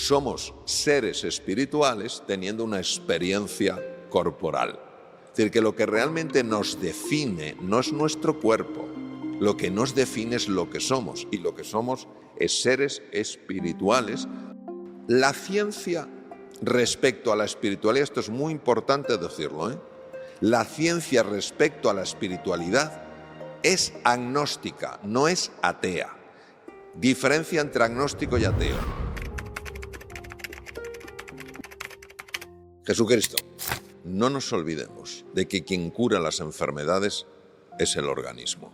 somos seres espirituales teniendo una experiencia corporal. Es decir, que lo que realmente nos define no es nuestro cuerpo, lo que nos define es lo que somos, y lo que somos es seres espirituales. La ciencia respecto a la espiritualidad, esto es muy importante decirlo, la ciencia respecto a la espiritualidad es agnóstica, no es atea. Diferencia entre agnóstico y ateo. Jesucristo. No nos olvidemos de que quien cura las enfermedades es el organismo.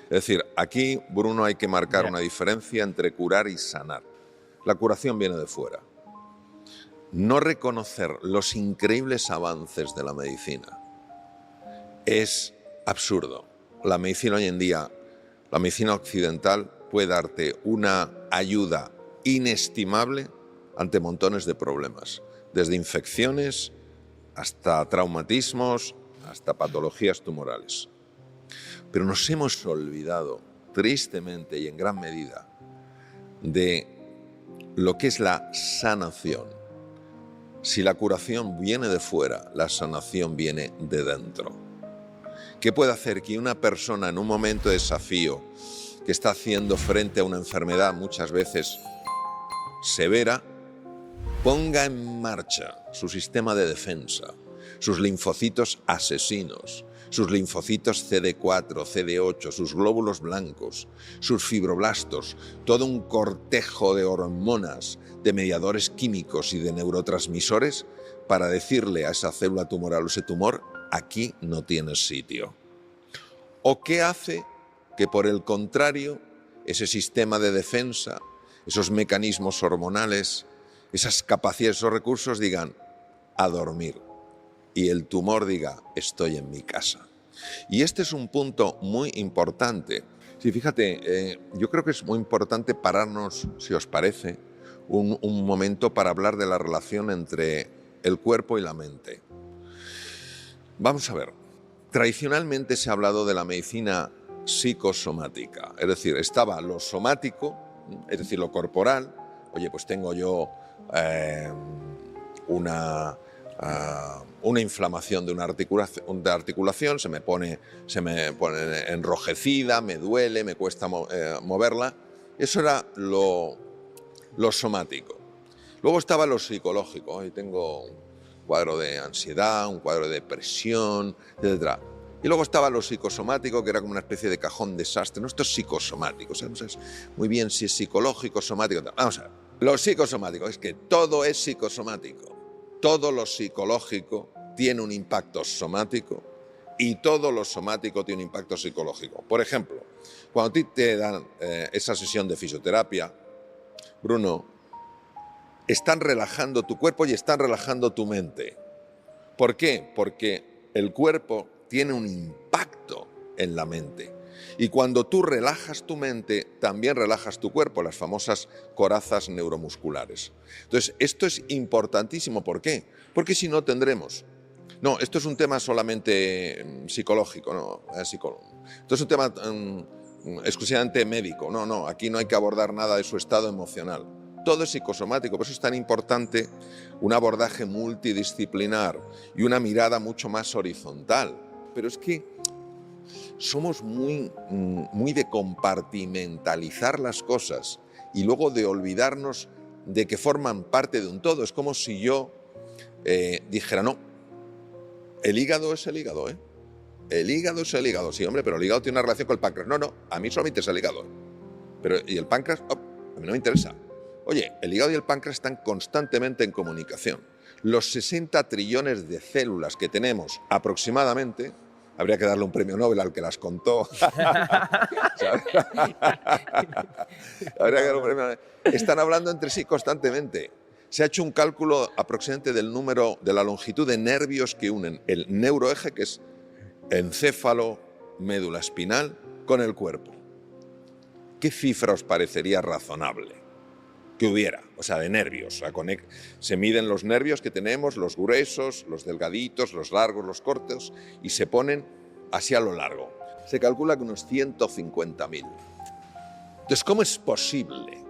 Es decir, aquí, Bruno, hay que marcar una diferencia entre curar y sanar. La curación viene de fuera. No reconocer los increíbles avances de la medicina es absurdo. La medicina hoy en día, la medicina occidental, puede darte una ayuda inestimable ante montones de problemas, desde infecciones hasta traumatismos, hasta patologías tumorales. Pero nos hemos olvidado, tristemente y en gran medida, de lo que es la sanación. Si la curación viene de fuera, la sanación viene de dentro. ¿Qué puede hacer que una persona en un momento de desafío, que está haciendo frente a una enfermedad muchas veces severa, ponga en marcha su sistema de defensa, sus linfocitos asesinos, sus linfocitos CD4, CD8, sus glóbulos blancos, sus fibroblastos, todo un cortejo de hormonas, de mediadores químicos y de neurotransmisores para decirle a esa célula tumoral o ese tumor, aquí no tienes sitio? ¿O qué hace que, por el contrario, ese sistema de defensa, esos mecanismos hormonales, esas capacidades, esos recursos digan a dormir y el tumor diga estoy en mi casa? Y este es un punto muy importante. Sí, fíjate, yo creo que es muy importante pararnos, si os parece, un momento para hablar de la relación entre el cuerpo y la mente. Vamos a ver, tradicionalmente se ha hablado de la medicina psicosomática, es decir, estaba lo somático, es decir, lo corporal. Oye, pues tengo yo una inflamación de una articulación, se me pone enrojecida, me duele, me cuesta moverla. Eso era lo somático. Luego estaba lo psicológico. Hoy tengo un cuadro de ansiedad, un cuadro de depresión, etc. Y luego estaba lo psicosomático, que era como una especie de cajón desastre. No, esto es psicosomático. O sea, no sabes muy bien si es psicológico, somático. Vamos a ver. Lo psicosomático es que todo es psicosomático. Todo lo psicológico tiene un impacto somático y todo lo somático tiene un impacto psicológico. Por ejemplo, cuando a ti te dan esa sesión de fisioterapia, Bruno, están relajando tu cuerpo y están relajando tu mente. ¿Por qué? Porque el cuerpo tiene un impacto en la mente. Y cuando tú relajas tu mente, también relajas tu cuerpo, las famosas corazas neuromusculares. Entonces, esto es importantísimo. ¿Por qué? Porque si no tendremos... No, esto es un tema solamente psicológico, no, esto es un tema exclusivamente médico. No, aquí no hay que abordar nada de su estado emocional. Todo es psicosomático, por eso es tan importante un abordaje multidisciplinar y una mirada mucho más horizontal. Pero es que somos muy de compartimentalizar las cosas y luego de olvidarnos de que forman parte de un todo. Es como si yo dijera, no, el hígado es el hígado, ¿eh? El hígado es el hígado. Sí, hombre, pero el hígado tiene una relación con el páncreas. No, a mí solamente es el hígado. Pero, ¿y el páncreas? Oh, a mí no me interesa. Oye, el hígado y el páncreas están constantemente en comunicación. Los 60 trillones de células que tenemos aproximadamente, habría que darle un premio Nobel al que las contó. Habría que darle un premio Nobel. Están hablando entre sí constantemente. Se ha hecho un cálculo aproximadamente del número, de la longitud de nervios que unen el neuroeje, que es encéfalo, médula espinal, con el cuerpo. ¿Qué cifra os parecería razonable que hubiera? O sea, de nervios. O sea, se miden los nervios que tenemos, los gruesos, los delgaditos, los largos, los cortos, y se ponen así a lo largo. Se calcula que unos 150.000. Entonces, ¿cómo es posible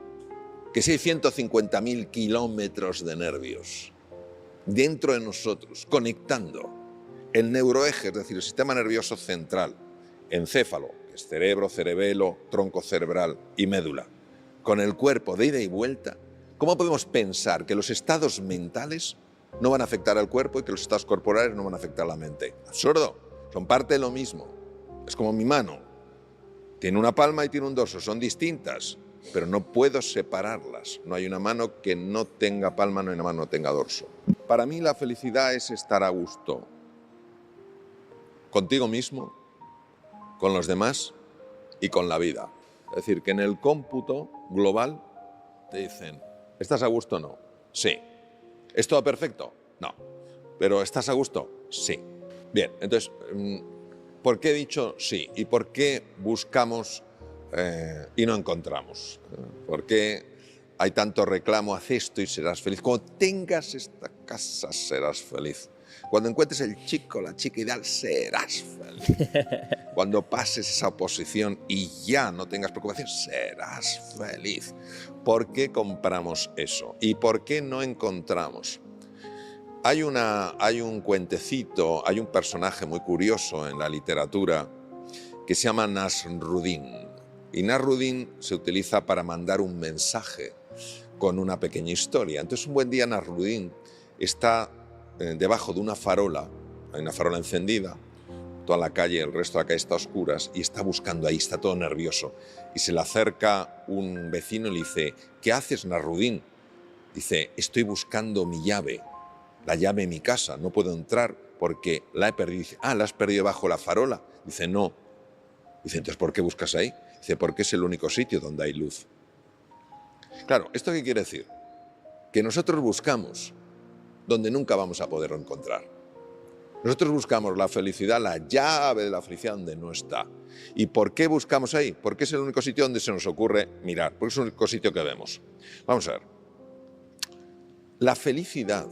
que si hay 150.000 kilómetros de nervios dentro de nosotros, conectando el neuroeje, es decir, el sistema nervioso central, encéfalo, que es cerebro, cerebelo, tronco cerebral y médula, con el cuerpo de ida y vuelta, ¿cómo podemos pensar que los estados mentales no van a afectar al cuerpo y que los estados corporales no van a afectar a la mente? Absurdo, son parte de lo mismo. Es como mi mano, tiene una palma y tiene un dorso, son distintas, pero no puedo separarlas. No hay una mano que no tenga palma, no hay una mano que no tenga dorso. Para mí la felicidad es estar a gusto contigo mismo, con los demás y con la vida. Es decir, que en el cómputo global te dicen, ¿estás a gusto o no? Sí. ¿Es todo perfecto? No. ¿Pero estás a gusto? Sí. Bien, entonces, ¿por qué he dicho sí? ¿Y por qué buscamos y no encontramos? ¿Por qué hay tanto reclamo? Haz esto y serás feliz. Cuando tengas esta casa serás feliz. Cuando encuentres el chico, la chica ideal, serás feliz. Cuando pases esa oposición y ya no tengas preocupación, serás feliz. ¿Por qué compramos eso? ¿Y por qué no encontramos? Hay un cuentecito, hay un personaje muy curioso en la literatura que se llama Nasruddin. Y Nasruddin se utiliza para mandar un mensaje con una pequeña historia. Entonces un buen día Nasruddin está debajo de una farola, hay una farola encendida, toda la calle, el resto de la calle está a oscuras y está buscando ahí, está todo nervioso. Y se le acerca un vecino y le dice, ¿qué haces, Nasruddin? Dice, estoy buscando mi llave, la llave de mi casa, no puedo entrar porque la he perdido. Dice, ¿la has perdido bajo la farola? Dice, no. Dice, entonces, ¿por qué buscas ahí? Dice, porque es el único sitio donde hay luz. Claro, ¿esto qué quiere decir? Que nosotros buscamos donde nunca vamos a poder encontrar. Nosotros buscamos la felicidad, la llave de la felicidad donde no está. ¿Y por qué buscamos ahí? Porque es el único sitio donde se nos ocurre mirar, porque es el único sitio que vemos. Vamos a ver. La felicidad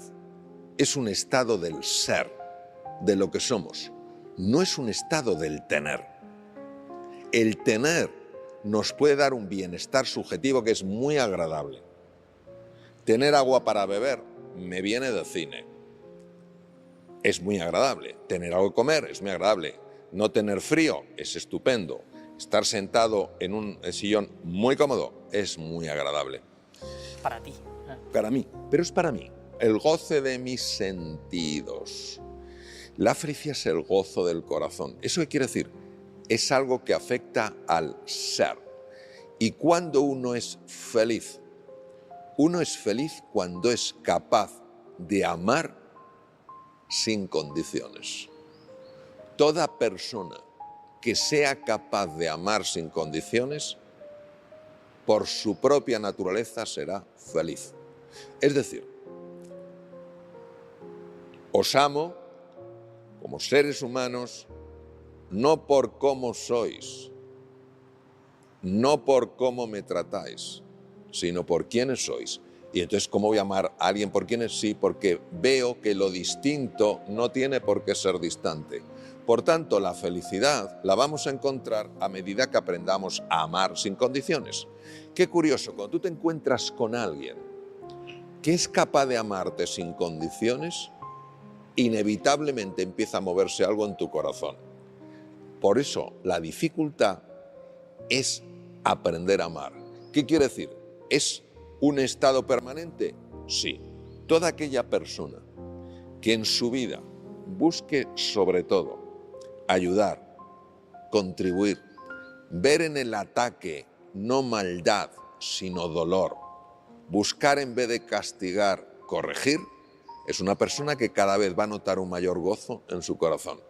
es un estado del ser, de lo que somos. No es un estado del tener. El tener nos puede dar un bienestar subjetivo que es muy agradable. Tener agua para beber me viene de cine. Es muy agradable. Tener algo que comer es muy agradable. No tener frío es estupendo. Estar sentado en un sillón muy cómodo es muy agradable. Para ti. Para mí, pero es para mí. El goce de mis sentidos. La felicidad es el gozo del corazón. ¿Eso qué quiere decir? Es algo que afecta al ser. Y cuando uno es feliz cuando es capaz de amar sin condiciones. Toda persona que sea capaz de amar sin condiciones, por su propia naturaleza será feliz. Es decir, os amo como seres humanos, no por cómo sois, no por cómo me tratáis, sino por quiénes sois. Y entonces, ¿cómo voy a amar a alguien por quienes sí? Porque veo que lo distinto no tiene por qué ser distante. Por tanto, la felicidad la vamos a encontrar a medida que aprendamos a amar sin condiciones. Qué curioso, cuando tú te encuentras con alguien que es capaz de amarte sin condiciones, inevitablemente empieza a moverse algo en tu corazón. Por eso, la dificultad es aprender a amar. ¿Qué quiere decir? ¿Es un estado permanente? Sí. Toda aquella persona que en su vida busque sobre todo ayudar, contribuir, ver en el ataque no maldad, sino dolor, buscar en vez de castigar, corregir, es una persona que cada vez va a notar un mayor gozo en su corazón.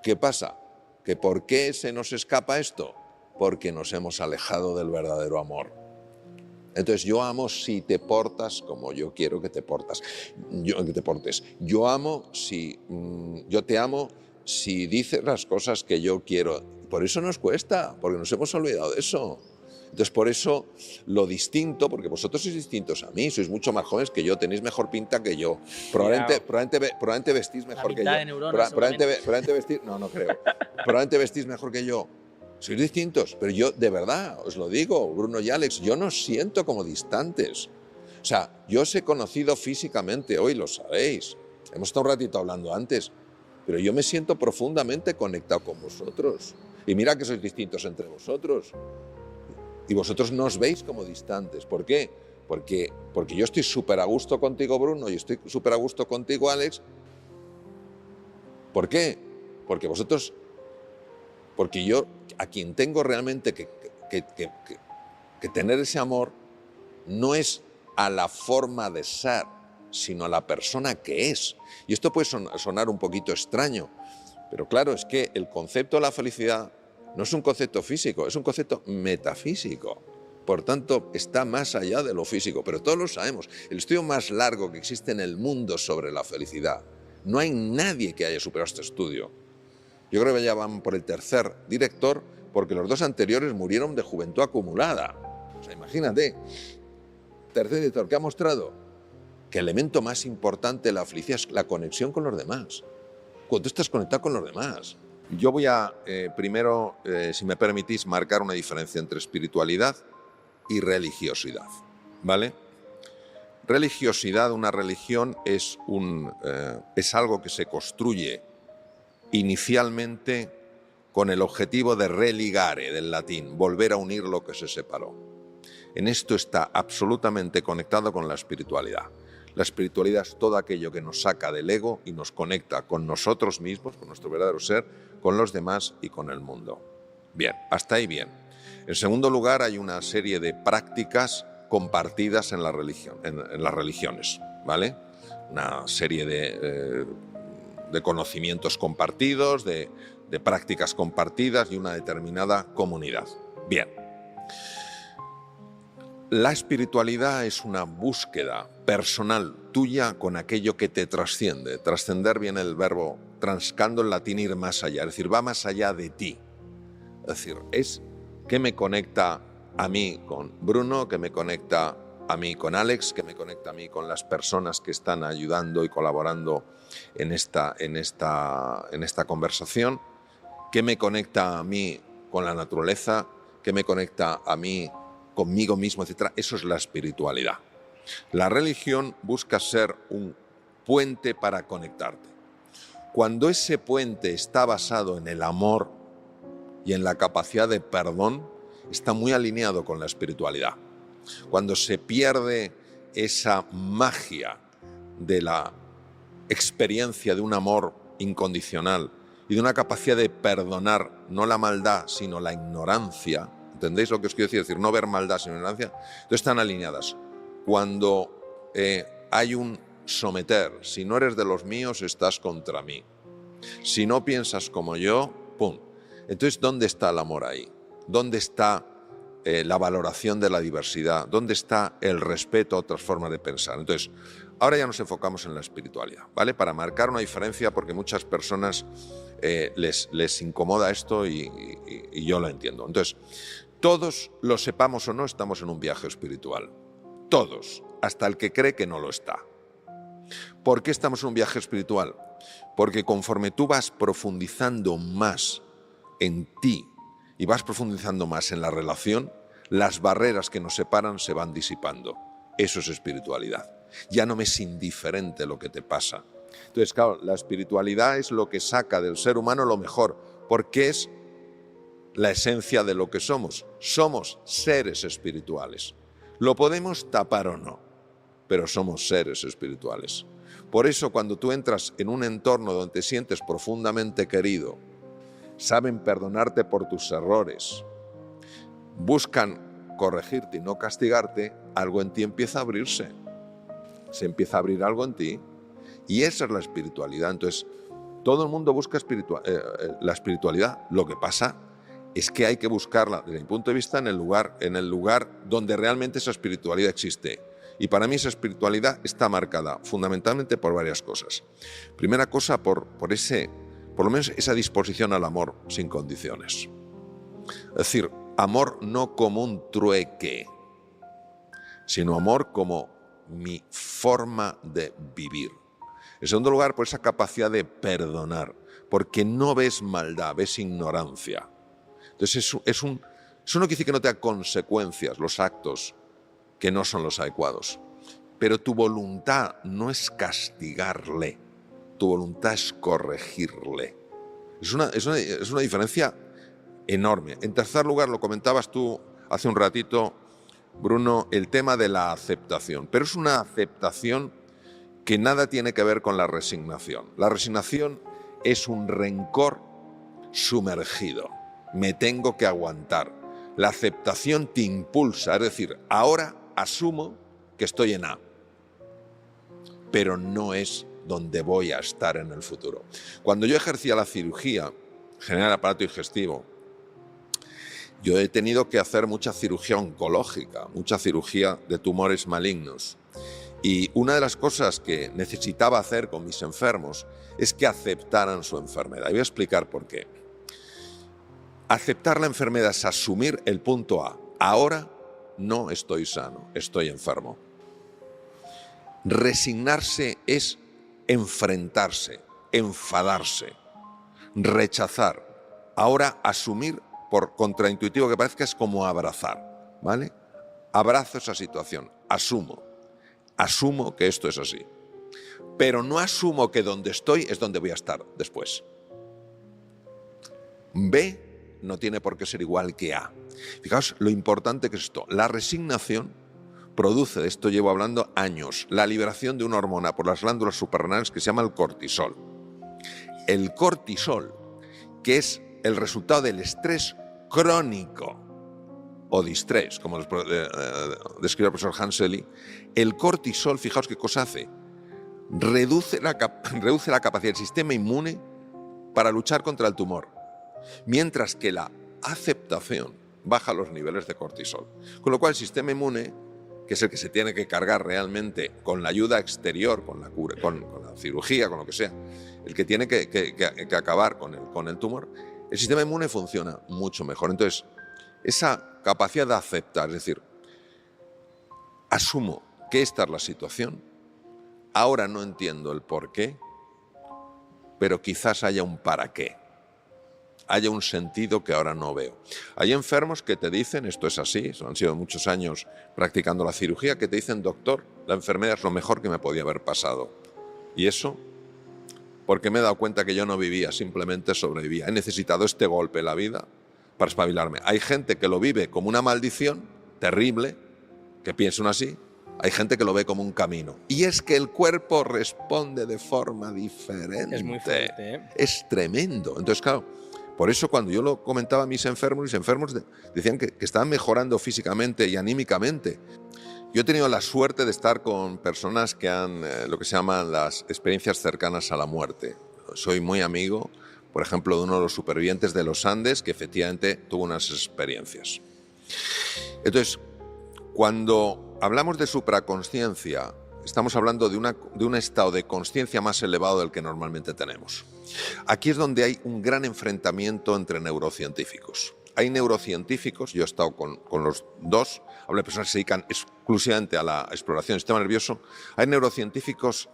¿Qué pasa? ¿Que por qué se nos escapa esto? Porque nos hemos alejado del verdadero amor. Entonces yo amo si te portas como yo quiero que te portes. Yo te amo si dices las cosas que yo quiero. Por eso nos cuesta, porque nos hemos olvidado de eso. Entonces por eso lo distinto, porque vosotros sois distintos a mí, sois mucho más jóvenes que yo, tenéis mejor pinta que yo. Probablemente vestís mejor que yo. Probablemente vestís mejor que yo. Sois distintos, pero yo de verdad os lo digo, Bruno y Alex, yo no os siento como distantes. O sea, yo os he conocido físicamente, hoy lo sabéis. Hemos estado un ratito hablando antes, pero yo me siento profundamente conectado con vosotros. Y mira que sois distintos entre vosotros. Y vosotros no os veis como distantes. ¿Por qué? Porque yo estoy súper a gusto contigo, Bruno, y estoy súper a gusto contigo, Alex. ¿Por qué? Porque vosotros... Porque yo, a quien tengo realmente que tener ese amor, no es a la forma de ser, sino a la persona que es. Y esto puede sonar un poquito extraño, pero claro, es que el concepto de la felicidad no es un concepto físico, es un concepto metafísico. Por tanto, está más allá de lo físico, pero todos lo sabemos. El estudio más largo que existe en el mundo sobre la felicidad. No hay nadie que haya superado este estudio. Yo creo que ya van por el tercer director, porque los dos anteriores murieron de juventud acumulada. O sea, imagínate. Tercer director, ¿qué ha mostrado? Que el elemento más importante de la felicidad es la conexión con los demás. Cuando tú estás conectado con los demás. Yo voy a, primero, si me permitís, marcar una diferencia entre espiritualidad y religiosidad, ¿vale? Religiosidad, una religión, es algo que se construye inicialmente con el objetivo de religare, del latín, volver a unir lo que se separó. En esto está absolutamente conectado con la espiritualidad. La espiritualidad es todo aquello que nos saca del ego y nos conecta con nosotros mismos, con nuestro verdadero ser, con los demás y con el mundo. Bien, hasta ahí bien. En segundo lugar, hay una serie de prácticas compartidas en la religión, en las religiones, ¿vale? Una serie de conocimientos compartidos, de prácticas compartidas y una determinada comunidad. Bien. La espiritualidad es una búsqueda personal tuya con aquello que te trasciende. Trascender viene el verbo transcando en latín ir más allá, es decir, va más allá de ti. Es decir, es que me conecta a mí con Bruno, que me conecta a mí con Alex, que me conecta a mí con las personas que están ayudando y colaborando en esta conversación, que me conecta a mí con la naturaleza, que me conecta a mí conmigo mismo, etc. Eso es la espiritualidad. La religión busca ser un puente para conectarte. Cuando ese puente está basado en el amor y en la capacidad de perdón, está muy alineado con la espiritualidad. Cuando se pierde esa magia de la experiencia de un amor incondicional y de una capacidad de perdonar, no la maldad, sino la ignorancia, ¿entendéis lo que os quiero decir? Es decir, no ver maldad, sino ignorancia. Entonces están alineadas. Cuando hay un someter, si no eres de los míos, estás contra mí. Si no piensas como yo, ¡pum! Entonces, ¿dónde está el amor ahí? ¿Dónde está la valoración de la diversidad? ¿Dónde está el respeto a otras formas de pensar? Entonces, ahora ya nos enfocamos en la espiritualidad, ¿vale? Para marcar una diferencia, porque muchas personas les incomoda esto y yo lo entiendo. Entonces, todos, lo sepamos o no, estamos en un viaje espiritual. Todos, hasta el que cree que no lo está. ¿Por qué estamos en un viaje espiritual? Porque conforme tú vas profundizando más en ti y vas profundizando más en la relación, las barreras que nos separan se van disipando. Eso es espiritualidad. Ya no me es indiferente lo que te pasa. Entonces, claro, la espiritualidad es lo que saca del ser humano lo mejor, porque es la esencia de lo que somos. Somos seres espirituales. Lo podemos tapar o no, pero somos seres espirituales. Por eso, cuando tú entras en un entorno donde te sientes profundamente querido, saben perdonarte por tus errores, buscan corregirte y no castigarte, algo en ti empieza a abrirse. Se empieza a abrir algo en ti y esa es la espiritualidad. Entonces, todo el mundo busca la espiritualidad. Lo que pasa es que hay que buscarla, desde mi punto de vista, en el lugar donde realmente esa espiritualidad existe. Y para mí esa espiritualidad está marcada fundamentalmente por varias cosas. Primera cosa, por lo menos esa disposición al amor sin condiciones. Es decir, amor no como un trueque, sino amor como mi forma de vivir. En segundo lugar, por esa capacidad de perdonar, porque no ves maldad, ves ignorancia. Entonces eso no quiere decir que no tenga consecuencias los actos que no son los adecuados. Pero tu voluntad no es castigarle, tu voluntad es corregirle. Es una diferencia enorme. En tercer lugar, lo comentabas tú hace un ratito, Bruno, el tema de la aceptación. Pero es una aceptación que nada tiene que ver con la resignación. La resignación es un rencor sumergido. Me tengo que aguantar. La aceptación te impulsa, es decir, ahora asumo que estoy en A, pero no es donde voy a estar en el futuro. Cuando yo ejercía la cirugía general del aparato digestivo, yo he tenido que hacer mucha cirugía oncológica, mucha cirugía de tumores malignos. Y una de las cosas que necesitaba hacer con mis enfermos es que aceptaran su enfermedad. Y voy a explicar por qué. Aceptar la enfermedad es asumir el punto A. Ahora no estoy sano, estoy enfermo. Resignarse es enfrentarse, enfadarse, rechazar. Ahora asumir, por contraintuitivo que parezca, es como abrazar, ¿vale? Abrazo esa situación, asumo que esto es así. Pero no asumo que donde estoy es donde voy a estar después. B no tiene por qué ser igual que A. Fijaos lo importante que es esto. La resignación produce, de esto llevo hablando años, la liberación de una hormona por las glándulas suprarrenales que se llama el cortisol. El cortisol, que es el resultado del estrés crónico o distrés, como describe el profesor Hanseli, el cortisol, fijaos qué cosa hace, reduce la capacidad del sistema inmune para luchar contra el tumor, mientras que la aceptación baja los niveles de cortisol. Con lo cual el sistema inmune, que es el que se tiene que cargar realmente con la ayuda exterior, con la cura, con la cirugía, con lo que sea, el que tiene que acabar con el tumor, el sistema inmune funciona mucho mejor. Entonces, esa capacidad de aceptar, es decir, asumo que esta es la situación, ahora no entiendo el por qué, pero quizás haya un para qué, haya un sentido que ahora no veo. Hay enfermos que te dicen, esto es así, han sido muchos años practicando la cirugía, que te dicen, doctor, la enfermedad es lo mejor que me podía haber pasado. Y eso, porque me he dado cuenta que yo no vivía, simplemente sobrevivía. He necesitado este golpe en la vida para espabilarme. Hay gente que lo vive como una maldición terrible, que piensan así. Hay gente que lo ve como un camino. Y es que el cuerpo responde de forma diferente. Es muy fuerte, ¿eh? Es tremendo. Entonces, claro, por eso cuando yo lo comentaba a mis enfermos decían que estaban mejorando físicamente y anímicamente. Yo he tenido la suerte de estar con personas que han lo que se llaman las experiencias cercanas a la muerte. Soy muy amigo, por ejemplo, de uno de los supervivientes de los Andes que efectivamente tuvo unas experiencias. Entonces, cuando hablamos de supraconsciencia, estamos hablando de un estado de consciencia más elevado del que normalmente tenemos. Aquí es donde hay un gran enfrentamiento entre neurocientíficos. Hay neurocientíficos, yo he estado con los dos, hablo de personas que se dedican exclusivamente a la exploración del sistema nervioso. Hay neurocientíficos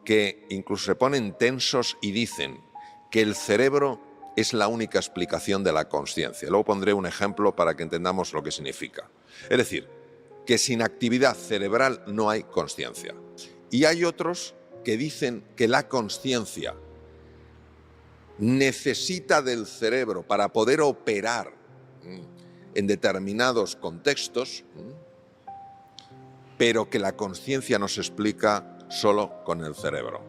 que incluso se ponen tensos y dicen que el cerebro es la única explicación de la consciencia. Luego pondré un ejemplo para que entendamos lo que significa. Es decir, que sin actividad cerebral no hay consciencia. Y hay otros que dicen que la consciencia necesita del cerebro para poder operar en determinados contextos, pero que la consciencia no se explica solo con el cerebro.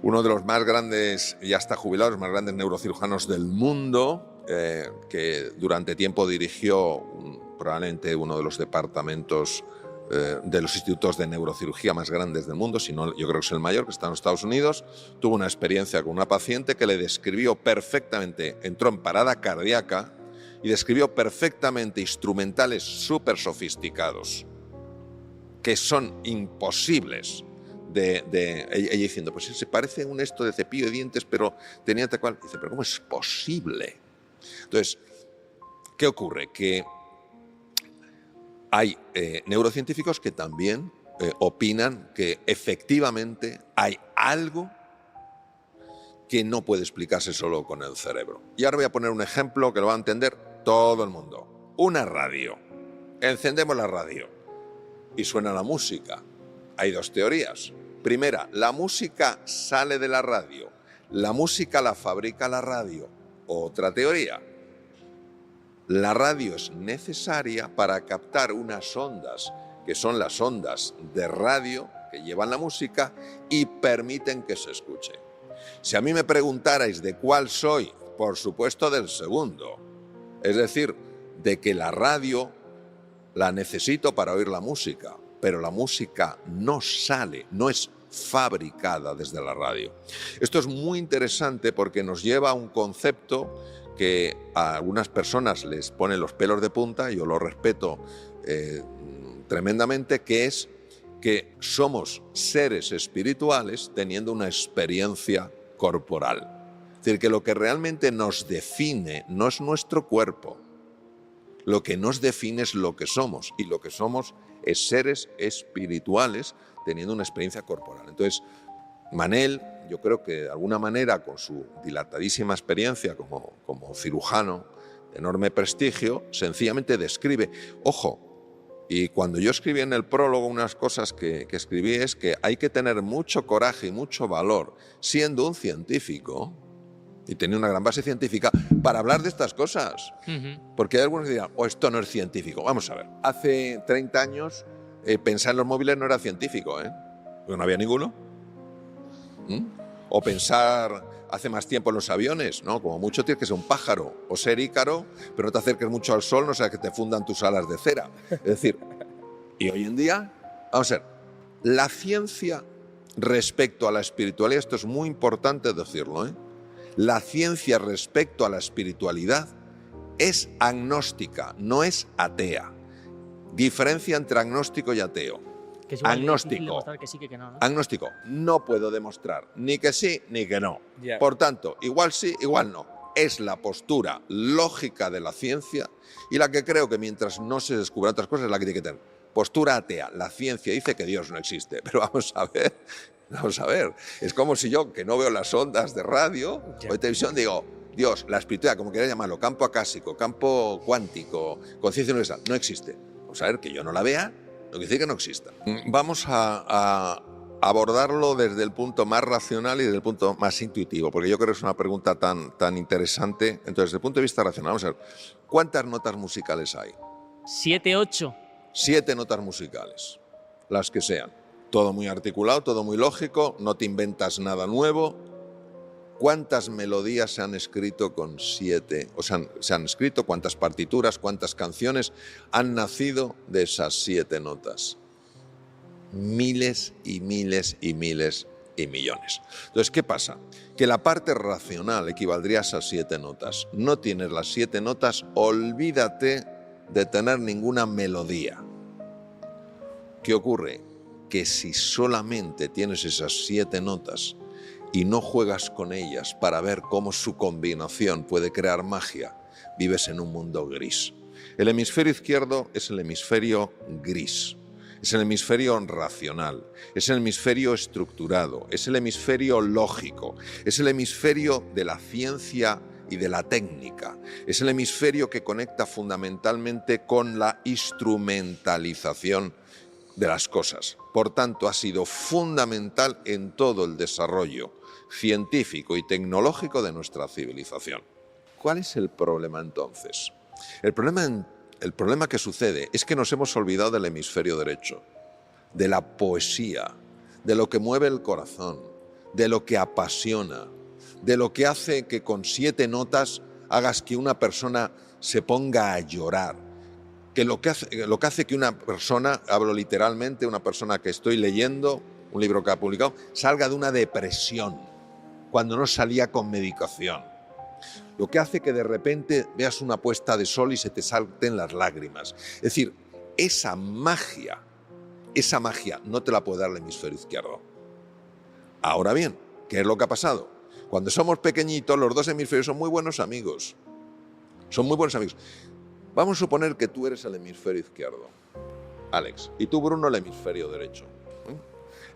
Uno de los más grandes, ya está jubilado, los más grandes neurocirujanos del mundo, que durante tiempo dirigió probablemente uno de los departamentos de los institutos de neurocirugía más grandes del mundo, si no, yo creo que es el mayor, que está en los Estados Unidos, tuvo una experiencia con una paciente que le describió perfectamente, entró en parada cardíaca y describió perfectamente instrumentales súper sofisticados que son imposibles ella diciendo, pues se parece a un esto de cepillo de dientes, pero tenía tal cual. Dice, pero ¿cómo es posible? Entonces, ¿qué ocurre? Que hay neurocientíficos que también opinan que efectivamente hay algo que no puede explicarse solo con el cerebro. Y ahora voy a poner un ejemplo que lo va a entender todo el mundo. Una radio. Encendemos la radio y suena la música. Hay dos teorías. Primera, la música sale de la radio. La música la fabrica la radio. Otra teoría. La radio es necesaria para captar unas ondas, que son las ondas de radio que llevan la música y permiten que se escuche. Si a mí me preguntarais de cuál soy, por supuesto del segundo. Es decir, de que la radio la necesito para oír la música, pero la música no sale, no es fabricada desde la radio. Esto es muy interesante porque nos lleva a un concepto que a algunas personas les pone los pelos de punta, y yo lo respeto tremendamente, que es que somos seres espirituales teniendo una experiencia corporal. Es decir, que lo que realmente nos define no es nuestro cuerpo, lo que nos define es lo que somos, y lo que somos es seres espirituales teniendo una experiencia corporal. Entonces, Manel, yo creo que de alguna manera, con su dilatadísima experiencia como cirujano de enorme prestigio, sencillamente describe, ojo, y cuando yo escribí en el prólogo unas cosas que escribí es que hay que tener mucho coraje y mucho valor, siendo un científico, y tenía una gran base científica, para hablar de estas cosas. Porque hay algunos que dirán, esto no es científico. Vamos a ver, hace 30 años pensar en los móviles no era científico, porque no había ninguno. O pensar hace más tiempo en los aviones, ¿no? Como mucho tienes que ser un pájaro o ser Ícaro, pero no te acerques mucho al sol, no sea que te fundan tus alas de cera. Es decir, y hoy en día, vamos a ver, la ciencia respecto a la espiritualidad, esto es muy importante decirlo, la ciencia respecto a la espiritualidad es agnóstica, no es atea. Diferencia entre agnóstico y ateo. Que es Agnóstico. Que sí, que no, ¿no? Agnóstico. No puedo demostrar ni que sí ni que no. Yeah. Por tanto, igual sí, igual no. Es la postura lógica de la ciencia, y la que creo que mientras no se descubran otras cosas es la que tiene que tener. Postura atea. La ciencia dice que Dios no existe. Pero vamos a ver. Es como si yo, que no veo las ondas de radio o de televisión, digo, Dios, la espiritualidad, como quieras llamarlo, campo acásico, campo cuántico, conciencia universal, no existe. Vamos a ver, que yo no la vea, no quiere decir que no exista. Vamos a abordarlo desde el punto más racional y desde el punto más intuitivo, porque yo creo que es una pregunta tan interesante. Entonces, desde el punto de vista racional, vamos a ver, ¿cuántas notas musicales hay? 7, 8. 7 notas musicales, las que sean. Todo muy articulado, todo muy lógico, no te inventas nada nuevo. ¿Cuántas melodías se han escrito con 7? O sea, se han escrito, ¿cuántas partituras, cuántas canciones han nacido de esas 7 notas? Miles y miles y miles y millones. Entonces, ¿qué pasa? Que la parte racional equivaldría a esas 7 notas. No tienes las 7 notas, olvídate de tener ninguna melodía. ¿Qué ocurre? Que si solamente tienes esas 7 notas y no juegas con ellas para ver cómo su combinación puede crear magia, vives en un mundo gris. El hemisferio izquierdo es el hemisferio gris, es el hemisferio racional, es el hemisferio estructurado, es el hemisferio lógico, es el hemisferio de la ciencia y de la técnica, es el hemisferio que conecta fundamentalmente con la instrumentalización de las cosas. Por tanto, ha sido fundamental en todo el desarrollo científico y tecnológico de nuestra civilización. ¿Cuál es el problema entonces? El problema que sucede es que nos hemos olvidado del hemisferio derecho, de la poesía, de lo que mueve el corazón, de lo que apasiona, de lo que hace que con 7 notas hagas que una persona se ponga a llorar, que lo que hace que una persona, hablo literalmente, una persona que estoy leyendo, un libro que ha publicado, salga de una depresión cuando no salía con medicación. Lo que hace que de repente veas una puesta de sol y se te salten las lágrimas. Es decir, esa magia no te la puede dar el hemisferio izquierdo. Ahora bien, ¿qué es lo que ha pasado? Cuando somos pequeñitos, los dos hemisferios son muy buenos amigos. Son muy buenos amigos. Vamos a suponer que tú eres el hemisferio izquierdo, Alex, y tú, Bruno, el hemisferio derecho.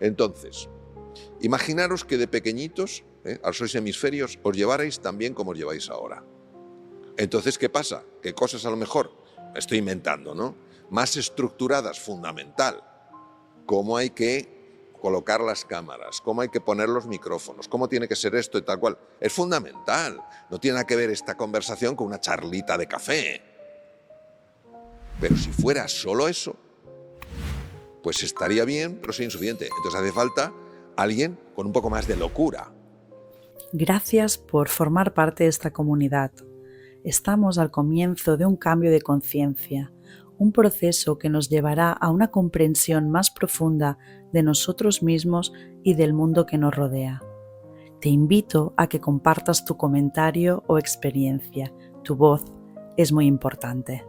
Entonces, imaginaros que de pequeñitos a los 6 hemisferios, os llevarais tan bien como os lleváis ahora. Entonces, ¿qué pasa? Que cosas a lo mejor, me estoy inventando, ¿no? Más estructuradas, fundamental. Cómo hay que colocar las cámaras, cómo hay que poner los micrófonos, cómo tiene que ser esto y tal cual. Es fundamental. No tiene nada que ver esta conversación con una charlita de café. Pero si fuera solo eso, pues estaría bien, pero sería insuficiente. Entonces hace falta alguien con un poco más de locura. Gracias por formar parte de esta comunidad. Estamos al comienzo de un cambio de conciencia, un proceso que nos llevará a una comprensión más profunda de nosotros mismos y del mundo que nos rodea. Te invito a que compartas tu comentario o experiencia. Tu voz es muy importante.